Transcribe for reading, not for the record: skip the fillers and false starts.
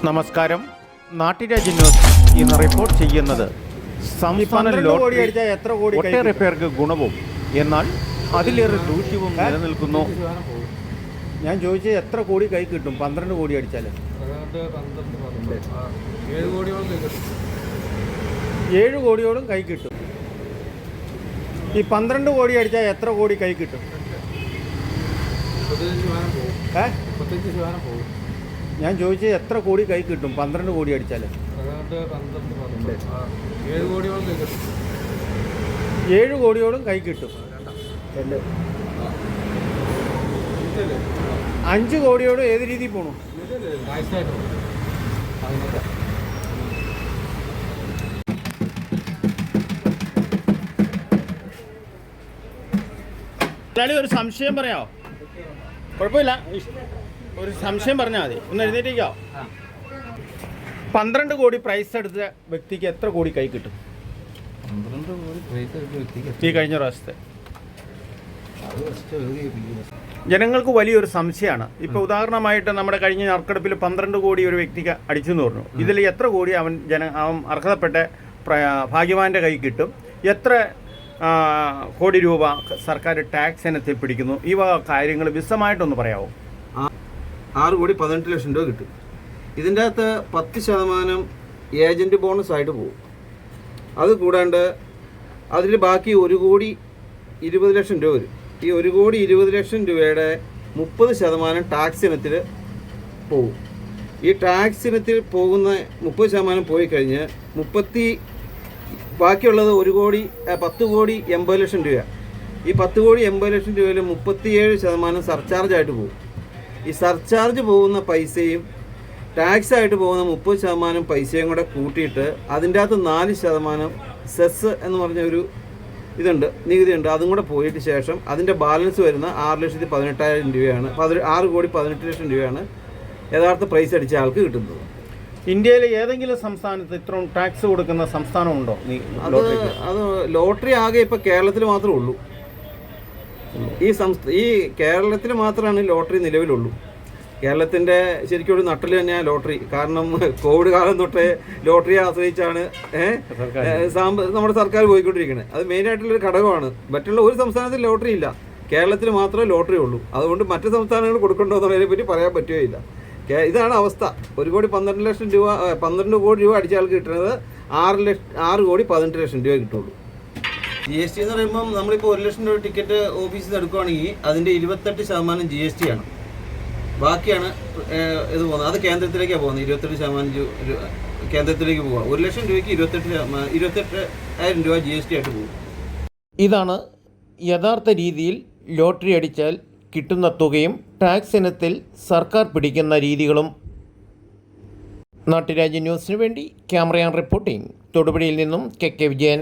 നമസ്കാരം. നാട്ടുരാജ്യ ന്യൂസ് ഇന്ന് റിപ്പോർട്ട് ചെയ്യുന്നത് സംസ്ഥാന ലോട്ടറി ഒട്ടേറെ പേർക്ക് ഗുണവും എന്നാൽ അതിലേറെ ദൂഷ്യവും നിലനിൽക്കുന്നു. ഞാൻ ചോദിച്ചത് എത്ര കോടി കൈ കിട്ടും? 12 കോടി അടിച്ചാൽ 7 കോടിയോടും കൈ കിട്ടും. ഈ 12 കോടി അടിച്ചാൽ എത്ര കോടി കൈ കിട്ടും? ഞാൻ ചോദിച്ചത് എത്ര കോടി കൈ കിട്ടും? 12 കോടി അടിച്ചാൽ 7 കോടിയോടും കൈ കിട്ടും. 5 കോടിയോട് ഏത് രീതിയിൽ പോണു? ഒരു സംശയം പറയാമോ? കുഴപ്പമില്ല, ഒരു സംശയം പറഞ്ഞാൽ മതി. ഒന്ന് എഴുന്നേറ്റേക്കോ. 12 കോടി പ്രൈസ് എടുത്ത വ്യക്തിക്ക് എത്ര കോടി കൈ കിട്ടും? 12 കോടി പ്രൈസ് എടുത്ത വ്യക്തിക്ക് ഈ കഴിഞ്ഞ പ്രാവശ്യത്തെ ജനങ്ങൾക്ക് വലിയൊരു സംശയമാണ്. ഇപ്പോൾ ഉദാഹരണമായിട്ട് നമ്മുടെ കഴിഞ്ഞ നറുക്കെടുപ്പിൽ 12 കോടി ഒരു വ്യക്തിക്ക് അടിച്ചു എന്ന് പറഞ്ഞു. ഇതിൽ എത്ര കോടി അവൻ അർഹതപ്പെട്ട ഭാഗ്യവാന്റെ കൈ കിട്ടും? എത്ര കോടി രൂപ സർക്കാർ ടാക്സ് ഇനത്തിൽ പിടിക്കുന്നു? ഈ വക കാര്യങ്ങൾ വിശദമായിട്ടൊന്ന് പറയാമോ? 6 കോടി 18 ലക്ഷം രൂപ കിട്ടും. ഇതിൻ്റെ അകത്ത് 10% ഏജൻറ്റ് ബോണസ് ആയിട്ട് പോകും. അത് കൂടാണ്ട് അതിൽ ബാക്കി 1 കോടി 20 ലക്ഷം രൂപ വരും. ഈ 1 കോടി 20 ലക്ഷം രൂപയുടെ 30% ടാക്സ് ഇനത്തിൽ പോകും. ഈ ടാക്സ് ഇനത്തിൽ പോകുന്ന 30% പോയി കഴിഞ്ഞ് ബാക്കിയുള്ളത് 10 കോടി 80 ലക്ഷം രൂപ. ഈ 10 കോടി 80 ലക്ഷം രൂപയിൽ 37% സർചാർജ് ആയിട്ട് പോകും. ഈ സർചാർജ് പോകുന്ന പൈസയും ടാക്സ് ആയിട്ട് പോകുന്ന 30% പൈസയും കൂടെ കൂട്ടിയിട്ട് അതിൻ്റെ അകത്ത് 4% സെസ് എന്ന് പറഞ്ഞ ഒരു ഇതുണ്ട്, നികുതിയുണ്ട്. അതും കൂടെ പോയിട്ട് ശേഷം അതിൻ്റെ ബാലൻസ് വരുന്ന 6,18,000 രൂപയാണ്. 6 കോടി 18 ലക്ഷം രൂപയാണ് യഥാർത്ഥ പ്രൈസ് അടിച്ച ആൾക്ക് കിട്ടുന്നത്. ഇന്ത്യയിലെ ഏതെങ്കിലും സംസ്ഥാനത്ത് ഇത്രയും ടാക്സ് കൊടുക്കുന്ന സംസ്ഥാനമുണ്ടോ? അത് ലോട്ടറി ആകെ ഇപ്പോൾ കേരളത്തിൽ മാത്രമേ ഉള്ളൂ. ഈ കേരളത്തിൽ മാത്രമാണ് ലോട്ടറി നിലവിലുള്ളൂ. കേരളത്തിൻ്റെ ശരിക്കും ഒരു നട്ടൽ തന്നെയാണ് ലോട്ടറി. കാരണം കോവിഡ് കാലം തൊട്ടേ ലോട്ടറിയെ ആശ്രയിച്ചാണ് നമ്മുടെ സർക്കാർ പോയിക്കൊണ്ടിരിക്കുന്നത്. അത് മെയിനായിട്ടുള്ളൊരു ഘടകമാണ്. മറ്റുള്ള ഒരു സംസ്ഥാനത്തിൽ ലോട്ടറി ഇല്ല, കേരളത്തിൽ മാത്രമേ ലോട്ടറി ഉള്ളൂ. അതുകൊണ്ട് മറ്റ് സംസ്ഥാനങ്ങൾ കൊടുക്കണ്ടോ എന്നുള്ളതിനെ പറ്റി പറയാൻ പറ്റുകയില്ല. ഇതാണ് അവസ്ഥ. 1 കോടി 12 ലക്ഷം രൂപ 12 കോടി രൂപ അടിച്ച ആൾക്ക് കിട്ടുന്നത് 6 കോടി 18 ലക്ഷം രൂപ കിട്ടുള്ളൂ. GST എന്ന് പറയുമ്പം നമ്മളിപ്പോൾ 1 ലക്ഷം രൂപ ടിക്കറ്റ് ഓഫീസിൽ നിന്ന് എടുക്കുകയാണെങ്കിൽ അതിൻ്റെ 28% GST ആണ്. ബാക്കിയാണ് ഇത് പോകുന്നത്. അത് കേന്ദ്രത്തിലേക്കാണ് പോകുന്നത്. 28% കേന്ദ്രത്തിലേക്ക് പോകുക. 1 ലക്ഷം രൂപയ്ക്ക് 28,000 രൂപ GST ആയിട്ട് പോകും. ഇതാണ് യഥാർത്ഥ രീതിയിൽ ലോട്ടറി അടിച്ചാൽ കിട്ടുന്ന തുകയും ടാക്സ് ഇനത്തിൽ സർക്കാർ പിടിക്കുന്ന രീതികളും. നാട്ടുരാജ്യ ന്യൂസിനു വേണ്ടി ക്യാമറയാൻ റിപ്പോർട്ടിംഗ്. തൊടുപുഴയിൽ നിന്നും KK വിജയൻ.